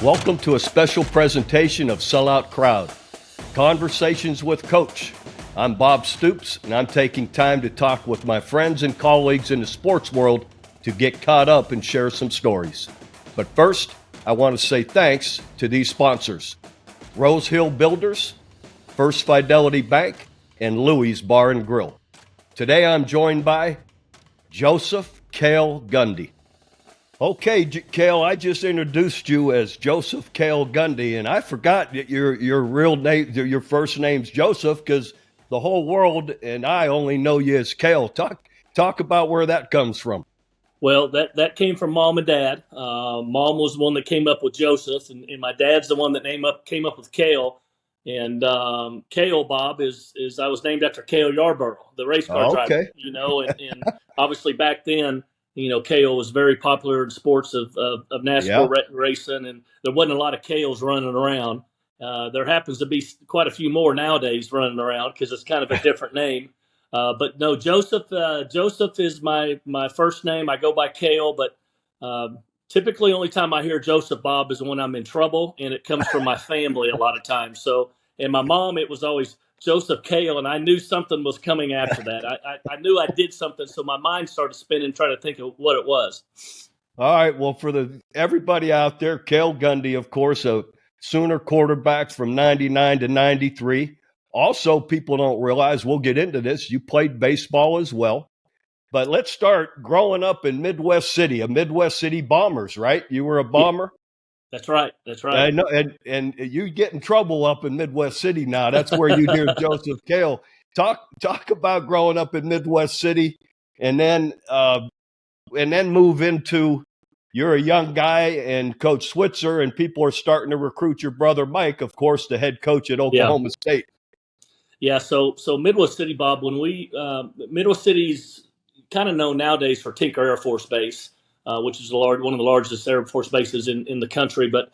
Welcome to a special presentation of Sellout Crowd, Conversations with Coach. I'm Bob Stoops, and I'm taking time to talk with my friends and colleagues in the sports world to get caught up and share some stories. But first, I want to say thanks to these sponsors: Rose Hill Builders, First Fidelity Bank, and Louie's Bar and Grill. Today I'm joined by Joseph Cale Gundy. Okay, Cale, I just introduced you as Joseph Cale Gundy, and I forgot that your real name, your first name's Joseph, because the whole world and I only know you as Cale. Talk about where that comes from. Well, that came from mom and dad. Mom was the one that came up with Joseph, and my dad's the one that came up with Cale. And Cale, Bob, is I was named after Cale Yarborough, the race car driver. Okay. And obviously back then, Cale was very popular in sports of NASCAR racing, and there wasn't a lot of Cales running around. There happens to be quite a few more nowadays running around because it's kind of a different name. But no, Joseph is my first name. I go by Cale, but typically only time I hear Joseph, Bob, is when I'm in trouble, and it comes from my family a lot of times. So, and my mom, it was always Joseph Cale, and I knew something was coming after that. I knew I did something, so my mind started spinning trying to think of what it was. All right, well, for everybody out there, Cale Gundy, of course, a Sooner quarterback from 99 to 93. Also, people don't realize, we'll get into this, you played baseball as well. But let's start growing up in Midwest City, a Midwest City Bombers, right? You were a Bomber? That's right. I know, and you get in trouble up in Midwest City now. That's where you hear Joseph Cale. Talk about growing up in Midwest City, and then move into, you're a young guy and Coach Switzer, and people are starting to recruit your brother Mike, of course, the head coach at Oklahoma State. Yeah, so Midwest City, Bob, when we Midwest City's kind of known nowadays for Tinker Air Force Base, which is one of the largest Air Force bases in the country. But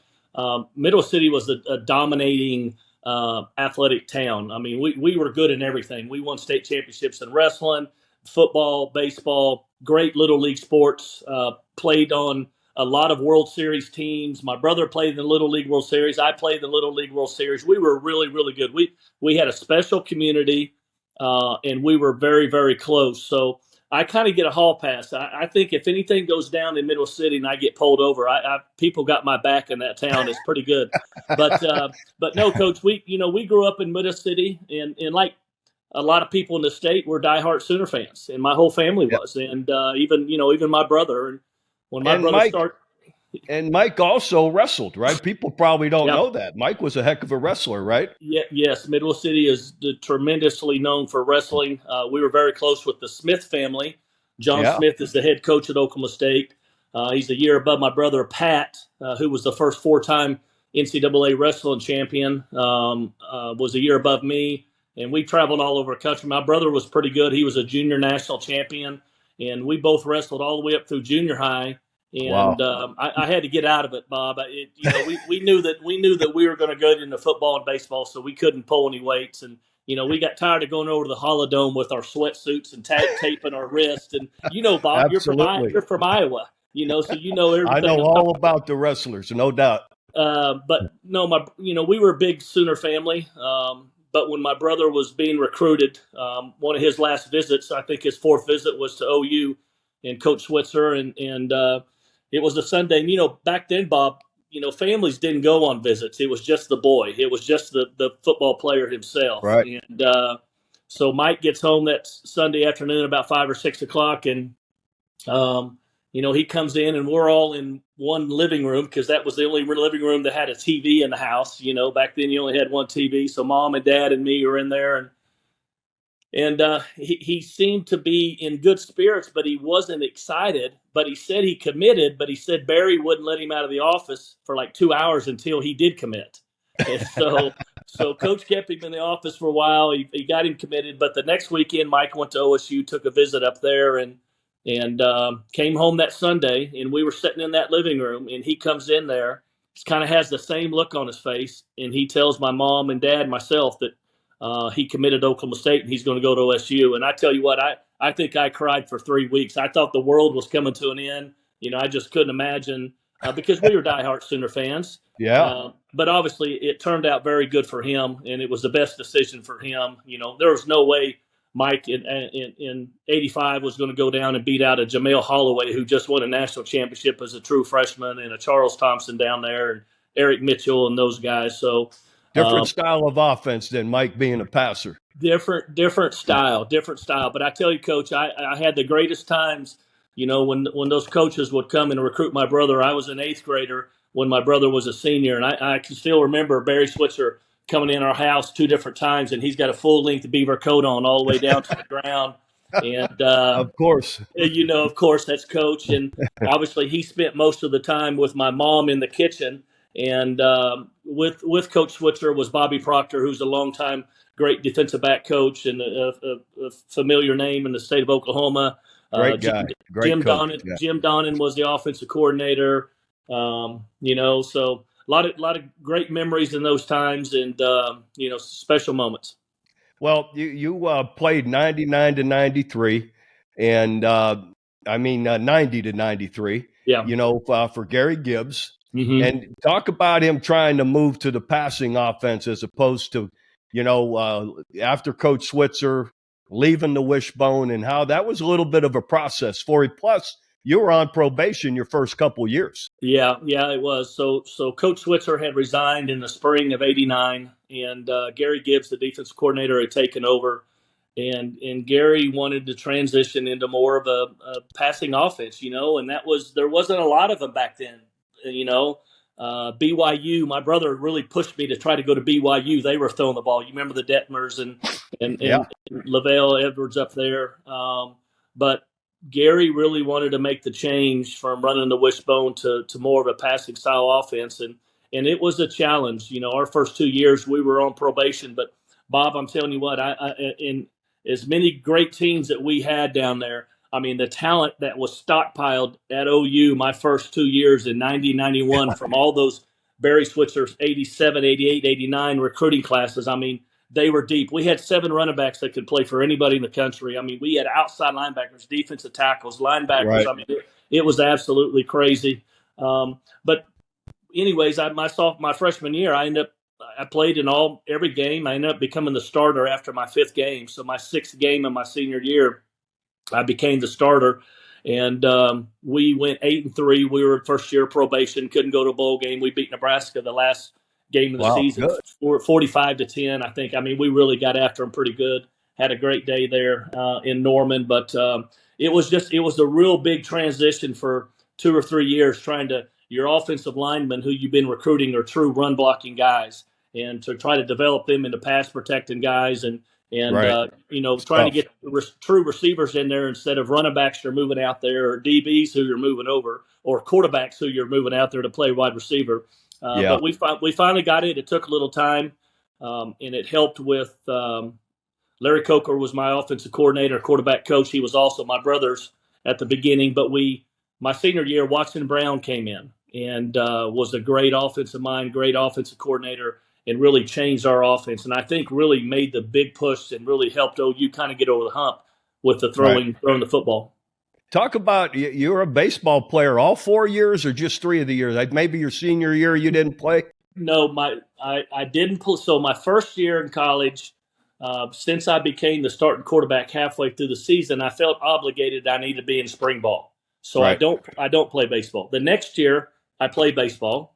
Midwest City was a dominating athletic town. I mean, we were good in everything. We won state championships in wrestling, football, baseball, great little league sports, played on a lot of World Series teams. My brother played in the Little League World Series. I played in the Little League World Series. We were really, really good. We had a special community, and we were very, very close. So I kind of get a hall pass. I think if anything goes down in Middle City and I get pulled over, people got my back in that town. It's pretty good. But no, Coach, we grew up in Middle City, and like a lot of people in the state, we're diehard Sooner fans, and my whole family was, and even my brother. And when my brother started. And Mike also wrestled, right? People probably don't know that. Mike was a heck of a wrestler, right? Yeah, yes. Midwest City is tremendously known for wrestling. We were very close with the Smith family. John Smith is the head coach at Oklahoma State. He's a year above my brother, Pat, who was the first four-time NCAA wrestling champion, was a year above me. And we traveled all over the country. My brother was pretty good. He was a junior national champion. And we both wrestled all the way up through junior high. And I had to get out of it, Bob. We knew that we were going to go into football and baseball, so we couldn't pull any weights. And we got tired of going over to the Holodome with our sweatsuits and taping our wrists. And Bob, you're from Iowa, so everything. I know all about the wrestlers, no doubt. But no, we were a big Sooner family. But when my brother was being recruited, one of his last visits, I think his fourth visit, was to OU and Coach Switzer, and it was a Sunday. Back then, Bob, families didn't go on visits. It was just the boy. It was just the football player himself. Right. And so Mike gets home that Sunday afternoon about 5 or 6 o'clock, and he comes in, and we're all in one living room because that was the only living room that had a TV in the house. Back then you only had one TV. So Mom and Dad and me were in there, and he seemed to be in good spirits, but he wasn't excited. But he said he committed, but he said Barry wouldn't let him out of the office for like 2 hours until he did commit. And so Coach kept him in the office for a while. He got him committed, but the next weekend Mike went to OSU, took a visit up there, and came home that Sunday, and we were sitting in that living room, and he comes in there, kind of has the same look on his face, and he tells my mom and dad and myself that he committed to Oklahoma State and he's going to go to OSU. And I tell you what, I think I cried for 3 weeks. I thought the world was coming to an end. I just couldn't imagine because we were diehard Sooner fans. Yeah. But obviously, it turned out very good for him, and it was the best decision for him. There was no way Mike in '85 was going to go down and beat out a Jamel Holloway, who just won a national championship as a true freshman, and a Charles Thompson down there, and Eric Mitchell, and those guys. So Different style of offense than Mike being a passer. different style. But I tell you, Coach, I had the greatest times. When those coaches would come and recruit my brother. I was an eighth grader when my brother was a senior, and I can still remember Barry Switzer coming in our house 2 different times, and he's got a full length beaver coat on all the way down to the ground. And Of course. of course, that's Coach, and obviously he spent most of the time with my mom in the kitchen. And with Coach Switzer was Bobby Proctor, who's a longtime great defensive back coach and a familiar name in the state of Oklahoma. Great guy. Great Jim coach. Donnan. Yeah. Jim Donnan was the offensive coordinator. So a lot of great memories in those times, and special moments. Well, you played 99 to 93, and 90 to 93. Yeah. For Gary Gibbs. Mm-hmm. And talk about him trying to move to the passing offense as opposed to, after Coach Switzer leaving the wishbone, and how that was a little bit of a process for him. Plus, you were on probation your first couple years. Yeah, it was. So Coach Switzer had resigned in the spring of '89, and Gary Gibbs, the defensive coordinator, had taken over. And Gary wanted to transition into more of a passing offense, and there wasn't a lot of them back then. BYU, my brother really pushed me to try to go to BYU. They were throwing the ball. You remember the Detmers and Lavelle Edwards up there. But Gary really wanted to make the change from running the wishbone to more of a passing style offense. And it was a challenge. Our first 2 years we were on probation. But Bob, I'm telling you what, in as many great teams that we had down there, I mean, the talent that was stockpiled at OU my first 2 years in 90, 91 from all those Barry Switzer's 87, 88, 89 recruiting classes, I mean, they were deep. We had 7 running backs that could play for anybody in the country. I mean, we had outside linebackers, defensive tackles, linebackers. Right. I mean, it was absolutely crazy. But anyways, my freshman year, I played in every game. I ended up becoming the starter after my 5th game. So my 6th game of my senior year, I became the starter, and we went 8-3. We were first year probation, couldn't go to a bowl game. We beat Nebraska the last game of the season, 45-10. I think. I mean, we really got after them pretty good. Had a great day there in Norman, but it was a real big transition for 2 or 3 years. Your offensive linemen who you've been recruiting are true run blocking guys, and to try to develop them into pass protecting guys and right. Trying to get true receivers in there instead of running backs you're moving out there, or DBs who you're moving over, or quarterbacks who you're moving out there to play wide receiver. But we finally got it. It took a little time, and it helped with Larry Coker was my offensive coordinator, quarterback coach. He was also my brother's at the beginning. But my senior year, Watson Brown came in and was a great offensive mind, great offensive coordinator, and really changed our offense. And I think really made the big push and really helped OU kind of get over the hump with the throwing the football. Talk about, you're a baseball player all 4 years or just 3 of the years? Like maybe your senior year you didn't play? No, I didn't play. So my first year in college, since I became the starting quarterback halfway through the season, I felt obligated I needed to be in spring ball. So I don't play baseball. The next year I played baseball.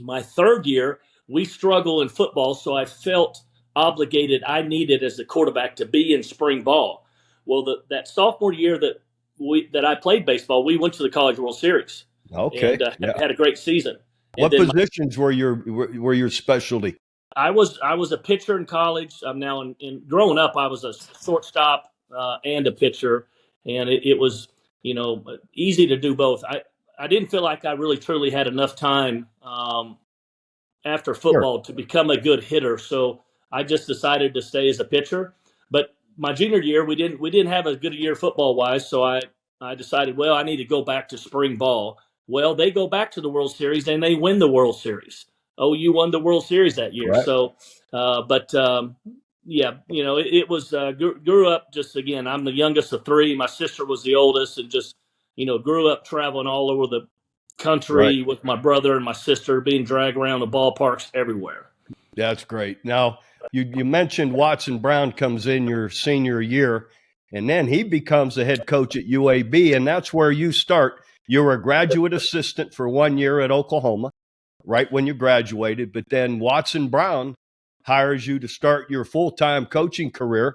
My third year, we struggle in football, so I felt obligated I needed as a quarterback to be in spring ball. Well, that sophomore year that I played baseball, we went to the College World Series. Okay, and had a great season. What positions were your specialty? I was a pitcher in college. I'm now in growing up. I was a shortstop and a pitcher, and it was easy to do both. I didn't feel like I really truly had enough time after football to become a good hitter. So I just decided to stay as a pitcher. But my junior year, we didn't have a good year football wise. So I decided, well, I need to go back to spring ball. Well, they go back to the World Series and they win the World Series. OU won the World Series that year. Right. So, it was grew up just, again, I'm the youngest of 3. My sister was the oldest, and just, grew up traveling all over country with my brother and my sister, being dragged around the ballparks everywhere. That's great. Now, you mentioned Watson Brown comes in your senior year, and then he becomes the head coach at UAB, and that's where you start. You were a graduate assistant for 1 year at Oklahoma, right when you graduated, but then Watson Brown hires you to start your full-time coaching career.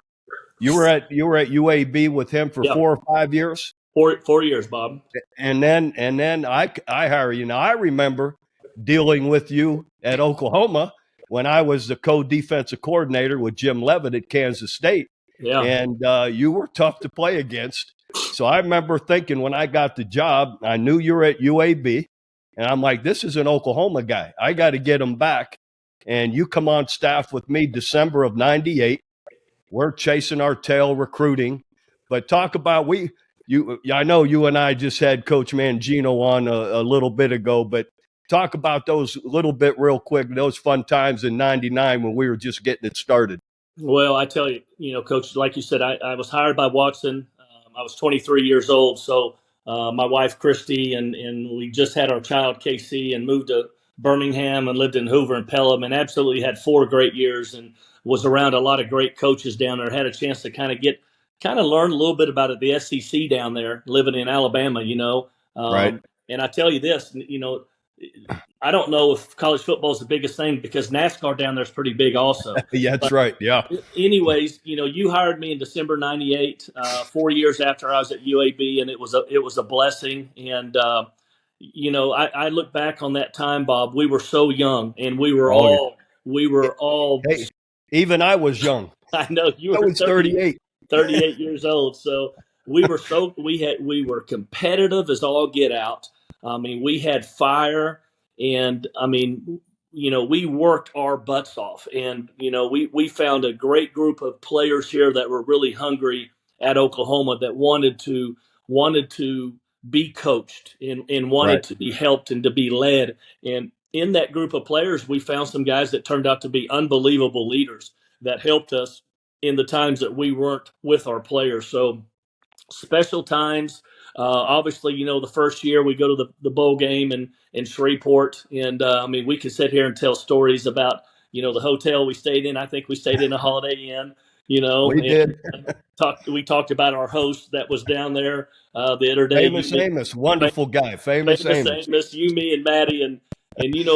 You were at UAB with him for 4 or 5 years. 4 years, Bob. And then I hire you. Now I remember dealing with you at Oklahoma when I was the co-defensive coordinator with Jim Levitt at Kansas State. Yeah. And you were tough to play against. So I remember thinking when I got the job, I knew you were at UAB, and I'm like, this is an Oklahoma guy. I got to get him back. And you come on staff with me December of '98. We're chasing our tail recruiting. But talk about I know you and I just had Coach Mangino on a little bit ago, but talk about those little bit real quick, those fun times in '99 when we were just getting it started. Well, I tell you, Coach, like you said, I was hired by Watson. I was 23 years old. So my wife, Christy, and we just had our child, Casey, and moved to Birmingham and lived in Hoover and Pelham, and absolutely had 4 great years and was around a lot of great coaches down there. Had a chance to kind of learn a little bit about it, the SEC down there, living in Alabama, Right. And I tell you this, I don't know if college football is the biggest thing because NASCAR down there is pretty big also. Yeah, that's right. Yeah. Anyways, you hired me in December '98, 4 years after I was at UAB, and it was a blessing. And I look back on that time, Bob. We were so young, and we were all. Hey, even I was young. I know you I were was 38. 38 years old. So we were competitive as all get out. I mean, we had fire, and I mean, we worked our butts off, and we found a great group of players here that were really hungry at Oklahoma that wanted to be coached and wanted to be helped and to be led. And in that group of players, we found some guys that turned out to be unbelievable leaders that helped us in the times that we weren't with our players. So special times. Obviously, the first year we go to the bowl game in Shreveport, and we could sit here and tell stories about the hotel we stayed in. I think we stayed in a Holiday Inn. We did. We talked about our host that was down there the other day. Famous Amos, wonderful guy. Famous Amos. You, me, and Maddie, and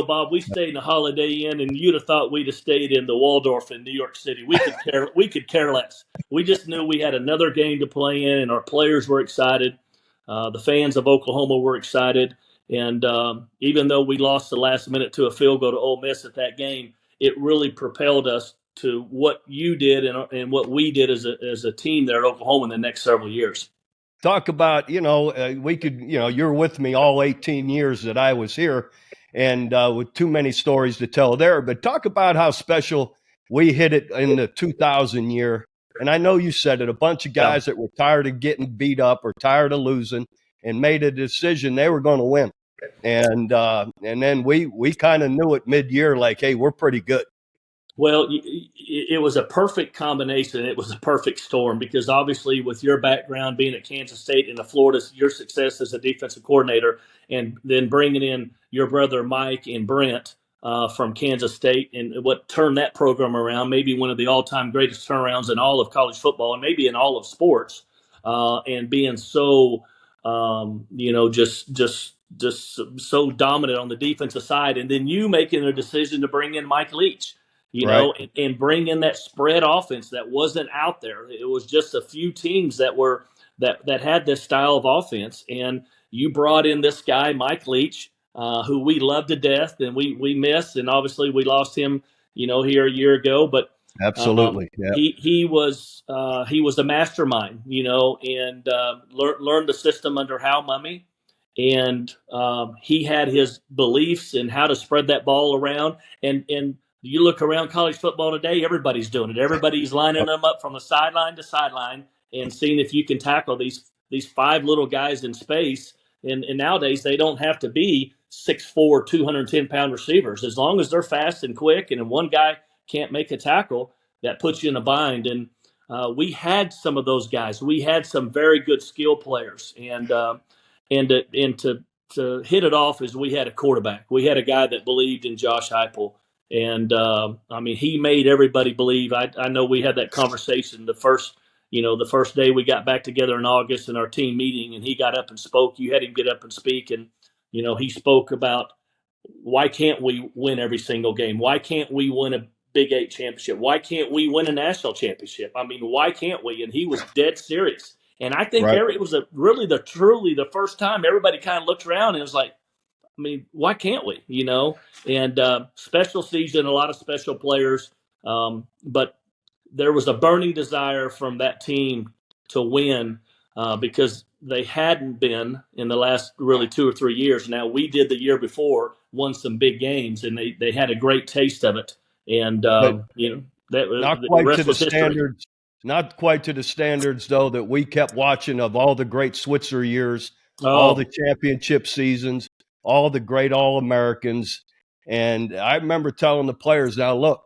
Bob, we stayed in a Holiday Inn, and you'd have thought we'd have stayed in the Waldorf in New York City. We could care less. We just knew we had another game to play in, and our players were excited. The fans of Oklahoma were excited, and even though we lost the last minute to a field goal to Ole Miss at that game, it really propelled us to what you did and what we did as a team there at Oklahoma in the next several years. Talk about, we could, you're with me all 18 years that I was here, and with too many stories to tell there, but talk about how special we hit it in the 2000 year. And I know you said it, a bunch of guys that were tired of getting beat up or tired of losing and made a decision they were going to win. And then we kind of knew it mid-year, like, hey, we're pretty good. Well, it was a perfect combination. It was a perfect storm because obviously with your background being at Kansas State and Florida, your success as a defensive coordinator, and then bringing in your brother Mike and Brent from Kansas State, and what turned that program around, maybe one of the all-time greatest turnarounds in all of college football and maybe in all of sports, and being so, just so dominant on the defensive side. And then you making a decision to bring in Mike Leach. And bring in that spread offense that wasn't out there. It was just a few teams that had this style of offense. And you brought in this guy, Mike Leach, who we love to death and we miss. And obviously we lost him, here a year ago. But absolutely, he was a mastermind, and learned the system under Hal Mumme. And he had his beliefs in how to spread that ball around. And you look around college football today, everybody's doing it. Everybody's lining them up from the sideline to sideline and seeing if you can tackle these 5 little guys in space. And nowadays, they don't have to be 6'4", 210-pound receivers. As long as they're fast and quick and one guy can't make a tackle, that puts you in a bind. And we had some of those guys. We had some very good skill players. And to to hit it off is we had a quarterback. We had a guy that believed in Josh Heupel. And I mean, he made everybody believe. I know we had that conversation the first day we got back together in August in our team meeting, and he got up and spoke. You had him get up and speak, and he spoke about why can't we win every single game? Why can't we win a Big 8 championship? Why can't we win a national championship? I mean, why can't we? And he was dead serious. And I think Right. it was truly the first time everybody kind of looked around and was like, I mean, why can't we? And special season, a lot of special players, but there was a burning desire from that team to win because they hadn't been in the last really 2 or 3 years. Now we did the year before, won some big games, and they had a great taste of it. And But not the quite rest to the was history. standards. Not quite to the standards, though, that we kept watching of all the great Switzer years, all the championship seasons, all the great All-Americans. And I remember telling the players, now, look,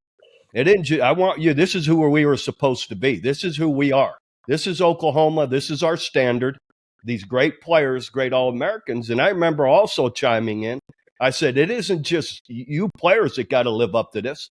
I want you, this is who we were supposed to be. This is who we are. This is Oklahoma. This is our standard. These great players, great All-Americans. And I remember also chiming in, I said, it isn't just you players that got to live up to this.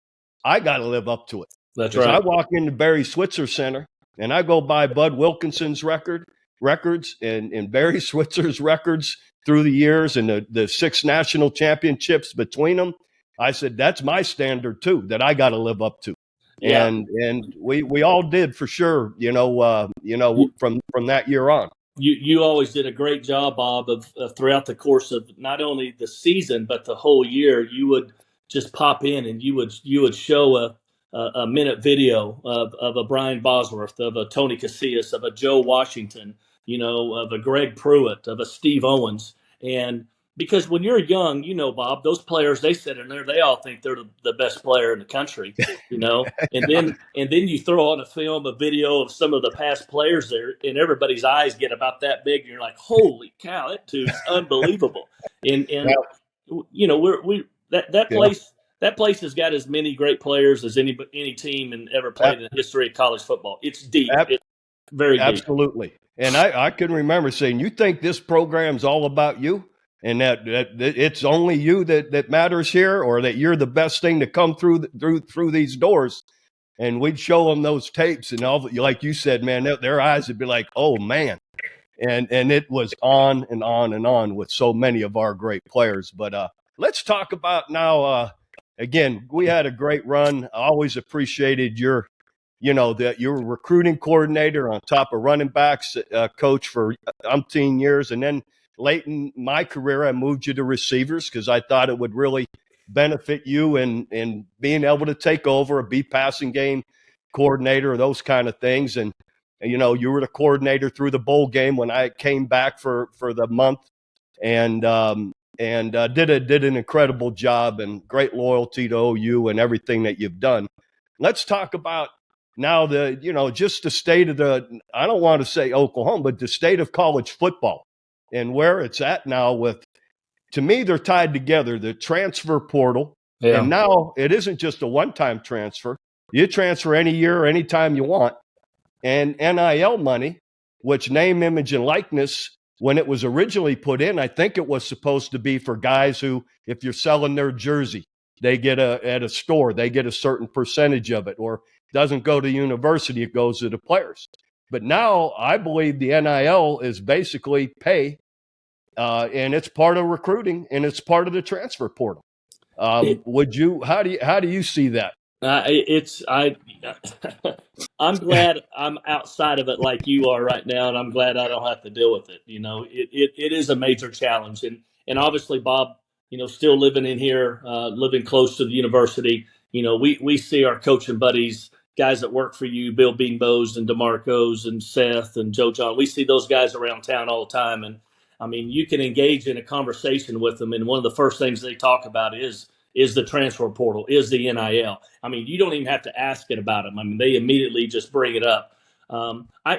I got to live up to it. That's right. I walk into Barry Switzer Center and I go by Bud Wilkinson's records and Barry Switzer's records through the years and the 6 national championships between them. I said, that's my standard too, that I got to live up to. Yeah. And we all did for sure, from that year on. You always did a great job, Bob, of throughout the course of not only the season but the whole year. You would just pop in and you would show a minute video of a Brian Bosworth, of a Tony Casillas, of a Joe Washington, of a Greg Pruitt, of a Steve Owens. And because when you're young, Bob, those players, they sit in there, they all think they're the best player in the country, and then you throw on a video of some of the past players there, and everybody's eyes get about that big, and you're like, holy cow, that dude's unbelievable. And that place has got as many great players as any team and ever played in the history of college football. It's deep. It's very deep. Absolutely. And I can remember saying, you think this program's all about you and that it's only you that matters here, or that you're the best thing to come through these doors? And we'd show them those tapes and all, like you said, man, their eyes would be like, oh man. And it was on and on and on with so many of our great players. But let's talk about now, again, we had a great run. I always appreciated your recruiting coordinator on top of running backs coach for umpteen years. And then late in my career, I moved you to receivers because I thought it would really benefit you in being able to take over, be passing game coordinator, those kind of things. And you were the coordinator through the bowl game when I came back for the month, and did an incredible job and great loyalty to OU and everything that you've done. Let's talk about now just the state of I don't want to say Oklahoma, but the state of college football and where it's at now to me, they're tied together, the transfer portal. Yeah. And now it isn't just a one-time transfer. You transfer any year or any time you want. And NIL money, which name, image, and likeness, when it was originally put in, I think it was supposed to be for guys who, if you're selling their jersey, they get at a store, they get a certain percentage of it, or doesn't go to university, it goes to the players. But now I believe the NIL is basically pay, and it's part of recruiting, and it's part of the transfer portal. How do you see that? I'm glad I'm outside of it like you are right now, and I'm glad I don't have to deal with it. It is a major challenge, and obviously, Bob, still living in here, living close to the university, we see our coaching buddies, guys that work for you, Bill Beanbows and DeMarcos and Seth and Joe John. We see those guys around town all the time, and I mean, you can engage in a conversation with them, and one of the first things they talk about is the transfer portal, is the NIL. I mean, you don't even have to ask it about them. I mean, they immediately just bring it up.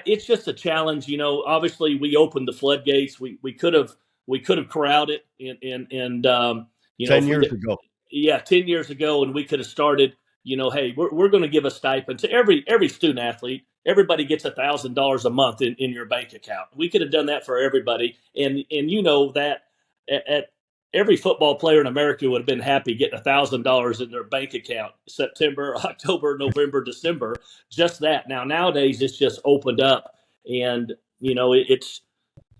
It's just a challenge. Obviously we opened the floodgates. We could have corralled it and 10 years ago. Yeah, 10 years ago, and we could have started, hey, we're going to give a stipend to every student athlete. Everybody gets $1,000 a month in your bank account. We could have done that for everybody. And that at every football player in America would have been happy getting $1,000 in their bank account September, October, November, December, just that. Nowadays, it's just opened up, and it's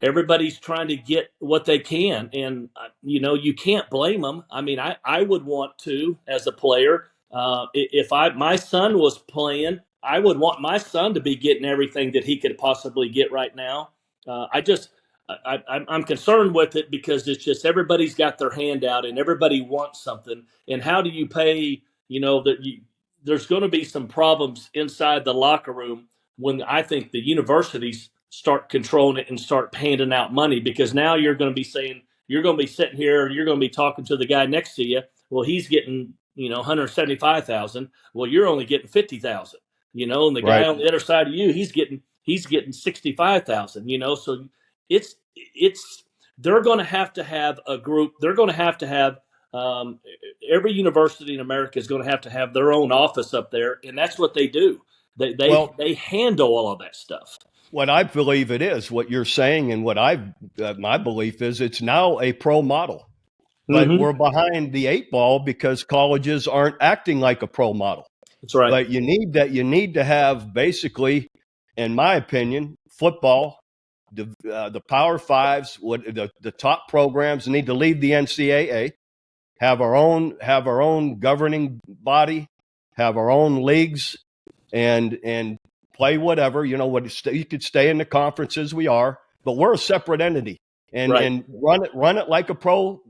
everybody's trying to get what they can, and you can't blame them. I mean, I would want to, as a player, if my son was playing, I would want my son to be getting everything that he could possibly get right now. I'm concerned with it because it's just everybody's got their hand out and everybody wants something. And how do you pay? There's going to be some problems inside the locker room when I think the universities start controlling it and start handing out money, because now you're going to be saying, you're going to be sitting here, you're going to be talking to the guy next to you. Well, he's getting 175,000. Well, you're only getting 50,000. And the guy Right. on the other side of you, he's getting 65,000. So it's they're going to have a group. They're going to have every university in America is going to have their own office up there, and that's what they do. They handle all of that stuff. What I believe it is, what you're saying, and what my belief is, it's now a pro model, but Mm-hmm. we're behind the 8 ball because colleges aren't acting like a pro model. That's right. But you need to have, basically, in my opinion, football, the Power Fives, the top programs need to leave the NCAA, have our own governing body, have our own leagues, and play whatever. You could stay in the conferences we are, but we're a separate entity, and Right. and run it like a pro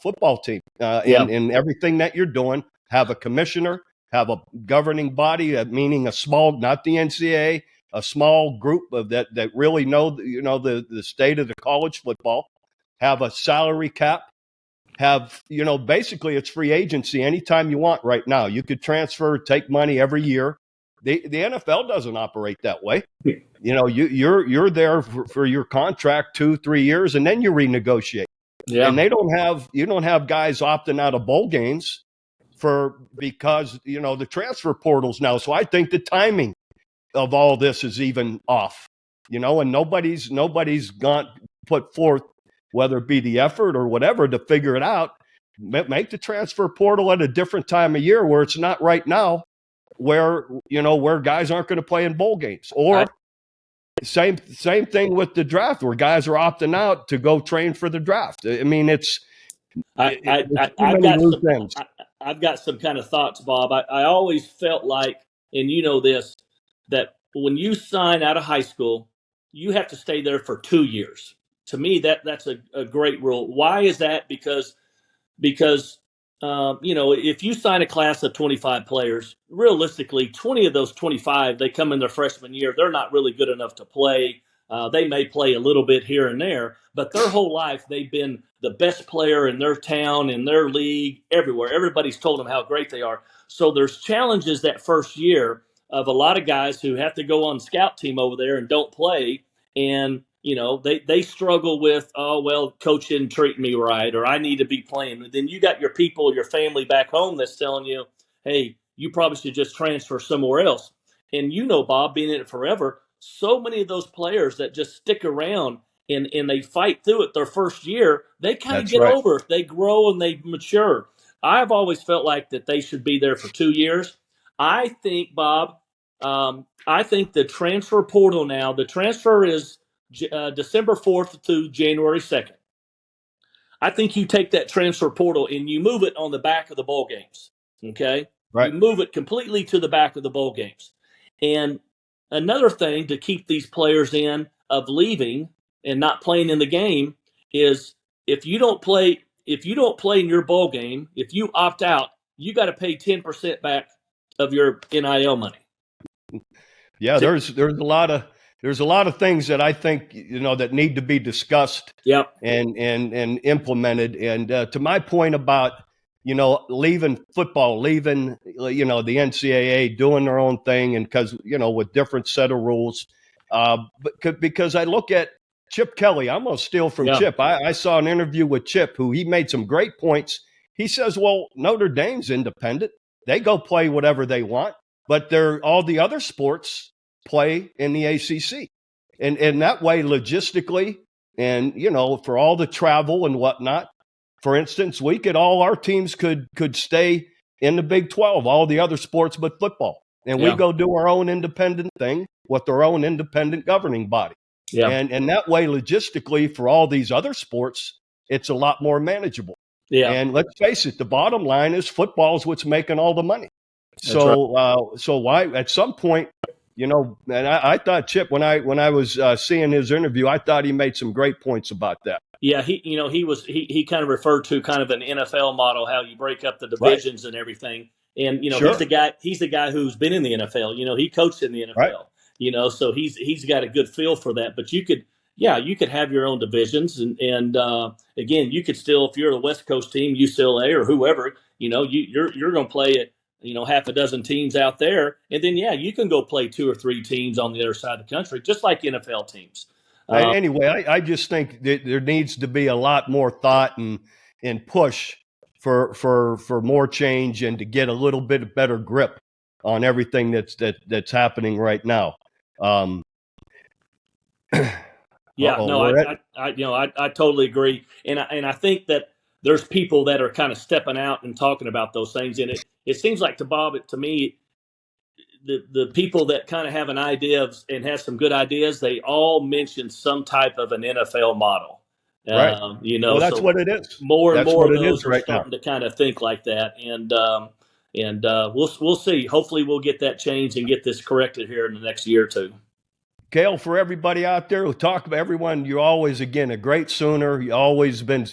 football team, in everything that you're doing. Have a commissioner, have a governing body, meaning a small, not the NCAA, a small group of that really know the state of the college football. Have a salary cap. Have basically it's free agency anytime you want right now. You could transfer, take money every year. The NFL doesn't operate that way. You're there for your contract 2-3 years, and then you renegotiate. Yeah. And you don't have guys opting out of bowl games because the transfer portals now. So I think the timing of all this is even off. And nobody's gone put forth, whether it be the effort or whatever, to figure it out. Make the transfer portal at a different time of year where it's not right now, where guys aren't going to play in bowl games. Or same thing with the draft, where guys are opting out to go train for the draft. I mean, I've got some kind of thoughts, Bob. I always felt like, and this, that when you sign out of high school, you have to stay there for 2 years. To me, that's a great rule. Why is that? Because if you sign a class of 25 players, realistically, 20 of those 25, they come in their freshman year. They're not really good enough to play. They may play a little bit here and there, but their whole life they've been the best player in their town, in their league, everywhere. Everybody's told them how great they are. So there's challenges that first year of a lot of guys who have to go on scout team over there and don't play. And they struggle with, oh, well, coach didn't treat me right, or I need to be playing. And then you got your people, your family back home that's telling you, hey, you probably should just transfer somewhere else. And Bob, being in it forever, so many of those players that just stick around and they fight through it their first year, they kind of get over it. They grow and they mature. I've always felt like that they should be there for 2 years. I think, Bob, I think the transfer portal now, the transfer is December 4th to January 2nd. I think you take that transfer portal and you move it on the back of the bowl games. Okay? Right. You move it completely to the back of the bowl games. And another thing to keep these players in of leaving and not playing in the game is if you don't play in your bowl game, if you opt out, you got to pay 10% back of your NIL money. Yeah, there's a lot of things that I think that need to be discussed. Yep. and implemented. And to my point about leaving football, leaving the NCAA, doing their own thing, and because with different set of rules. Because I look at Chip Kelly, I'm going to steal from Chip. I saw an interview with Chip, who he made some great points. He says, well, Notre Dame's independent. They go play whatever they want, but all the other sports play in the ACC. And that way, logistically, And, for all the travel and whatnot, for instance, all our teams could stay in the Big 12, all the other sports but football. And we go do our own independent thing with our own independent governing body. Yeah. And that way, logistically, for all these other sports, it's a lot more manageable. Yeah. And let's face it, the bottom line is football is what's making all the money. So why at some point, and I thought Chip, when I was seeing his interview, I thought he made some great points about that. Yeah, he kind of referred to kind of an NFL model, how you break up the divisions and everything. And he's the guy who's been in the NFL. He coached in the NFL. Right. So he's got a good feel for that. But you could have your own divisions, and again, you could still, if you're the West Coast team, UCLA or whoever, you're going to play at half a dozen teams out there, and then you can go play 2 or 3 teams on the other side of the country, just like NFL teams. Anyway, I just think that there needs to be a lot more thought and push for more change and to get a little bit better grip on everything that's happening right now. I totally agree, and I think that there's people that are kind of stepping out and talking about those things, and it seems like to me, the people that kind of have an idea and have some good ideas, they all mention some type of an NFL model. Right. Well, that's what it is. More and more of those are starting to kind of think like that, and we'll see. Hopefully, we'll get that changed and get this corrected here in the next year or two. Cale, for everybody out there who talk about everyone, you're always, again, a great Sooner. You've always been,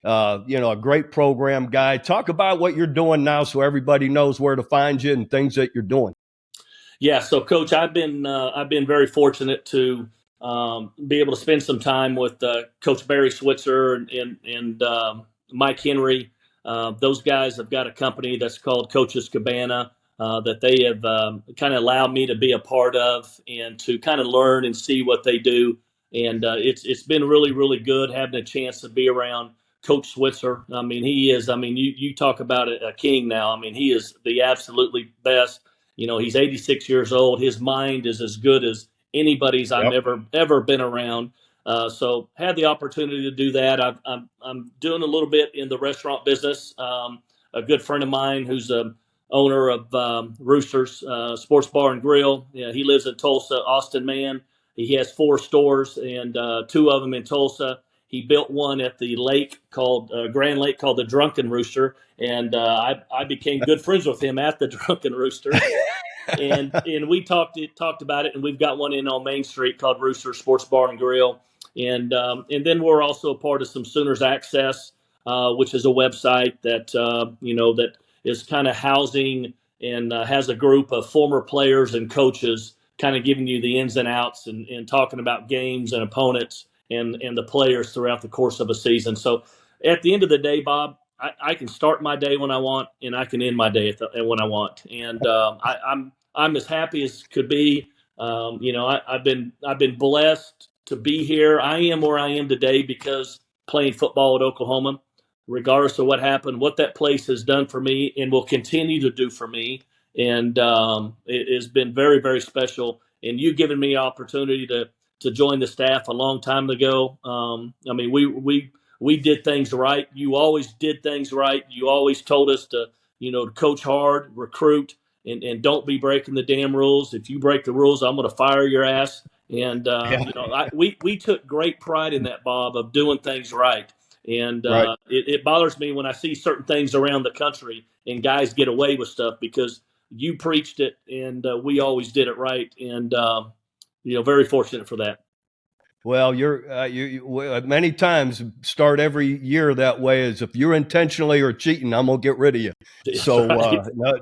a great program guy. Talk about what you're doing now so everybody knows where to find you and things that you're doing. Yeah, so Coach, I've been very fortunate to be able to spend some time with Coach Barry Switzer and Mike Henry. Those guys have got a company that's called Coach's Cabana that they have kind of allowed me to be a part of and to kind of learn and see what they do. And it's been really, really good having a chance to be around Coach Switzer. I mean, he is. I mean, you talk about a king now. I mean, he is the absolutely best. He's 86 years old. His mind is as good as anybody's I've ever been around. So had the opportunity to do that. I'm doing a little bit in the restaurant business. A good friend of mine who's a owner of Roosters Sports Bar and Grill. He lives in Tulsa, Austin, man. He has 4 stores and 2 of them in Tulsa. He built one at the lake called Grand Lake called the Drunken Rooster, and I became good friends with him at the Drunken Rooster. and we talked about it, and we've got one in on Main Street called Rooster Sports Bar and Grill, and then we're also a part of some Sooners Access, which is a website that that is kind of housing and has a group of former players and coaches, kind of giving you the ins and outs and talking about games and opponents and the players throughout the course of a season. So at the end of the day, Bob, I can start my day when I want, and I can end my day when I want. And I'm as happy as could be. I've been blessed to be here. I am where I am today because playing football at Oklahoma, regardless of what happened, what that place has done for me and will continue to do for me. And it has been very, very special. And you given me an opportunity to join the staff a long time ago. I mean, we did things right. You always did things right. You always told us to coach hard, recruit, and don't be breaking the damn rules. If you break the rules, I'm going to fire your ass. And we took great pride in that, Bob, of doing things right. And it bothers me when I see certain things around the country and guys get away with stuff because you preached it and we always did it right. And very fortunate for that. Well, you many times start every year that way as if you're intentionally or cheating, I'm gonna get rid of you. So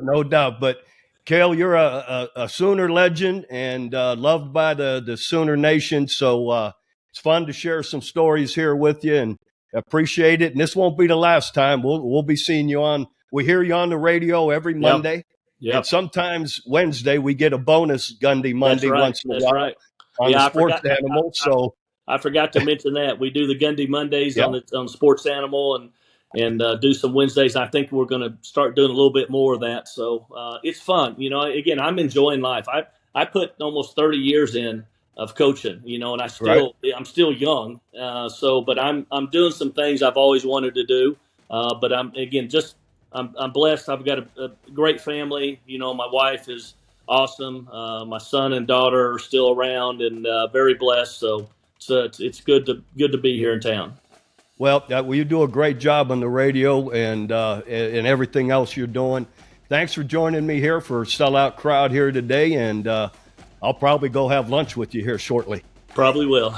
no doubt. But Cale, you're a Sooner legend and loved by the Sooner Nation. So it's fun to share some stories here with you and appreciate it. And this won't be the last time. We'll be seeing you on. We hear you on the radio every Monday. Yep. And sometimes Wednesday we get a bonus Gundy Monday once in a while. Right. On the Sports Animal. I forgot to mention that we do the Gundy Mondays on Sports Animal and do some Wednesdays. I think we're going to start doing a little bit more of that. So it's fun. Again, I'm enjoying life. I put almost 30 years in of coaching, and Right. I'm still young. But I'm doing some things I've always wanted to do. But I'm blessed. I've got a great family. My wife is awesome. My son and daughter are still around, and very blessed. So it's good to be here in town. Well, you do a great job on the radio and everything else you're doing. Thanks for joining me here for Sellout Crowd here today, and I'll probably go have lunch with you here shortly. Probably will.